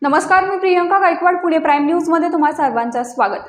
नमस्कार, मी प्रियंका गायकवाड, पुणे प्राईम न्यूजमध्ये तुम्हा सर्वांचं स्वागत।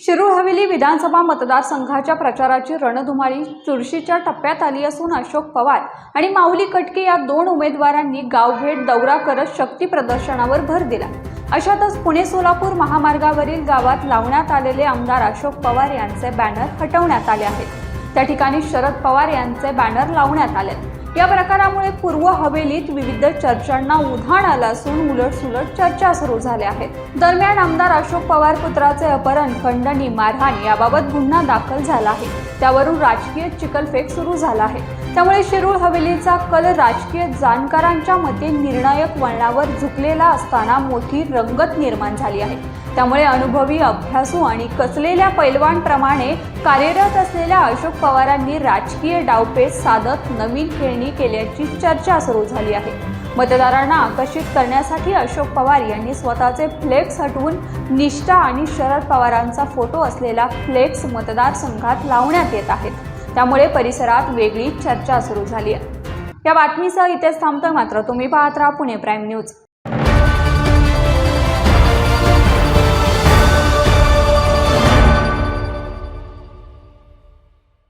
शिरूर हवेली विधानसभा मतदारसंघाच्या प्रचाराची रणधुमाळी चुरशीच्या टप्प्यात आली असून अशोक पवार आणि माऊली कटके या दोन उमेदवारांनी गावभेट दौरा करत शक्ती प्रदर्शनावर भर दिला। अशातच पुणे सोलापूर महामार्गावरील गावात लावण्यात आलेले आमदार अशोक पवार यांचे बॅनर हटवण्यात आले आहेत। त्या ठिकाणी शरद पवार यांचे बॅनर लावण्यात आले। या प्रकारामुळे पूर्व हवेलीत विविध चर्चांना उधाण आलं असून उलटसुलट चर्चा सुरू झाल्या आहेत। दरम्यान आमदार अशोक पवार पुत्राचे अपहरण, खंडणी, मारहाण याबाबत गुन्हा दाखल झाला आहे। त्यावरून राजकीय चिखलफेक सुरू झाला आहे। त्यामुळे शिरूर हवेलीचा कल राजकीय जाणकारांच्या मते निर्णायक वळणावर झुकलेला असताना मोठी रंगत निर्माण झाली आहे। त्यामुळे अनुभवी, अभ्यासू आणि कसलेल्या पैलवानप्रमाणे कार्यरत असलेल्या अशोक पवारांनी राजकीय डावपेच साधत नवीन खेळणी केल्याची चर्चा सुरू झाली आहे। मतदारांना आकर्षित करण्यासाठी अशोक पवार यांनी स्वतःचे फ्लेक्स हटवून निष्ठा आणि शरद पवारांचा फोटो असलेला फ्लेक्स मतदारसंघात लावण्यात येत आहेत। त्यामुळे परिसरात वेगळी चर्चा सुरू झाली आहे। या बातमीसह इथेच थांबतोय, मात्र तुम्ही पाहत राहा पुणे प्राईम न्यूज।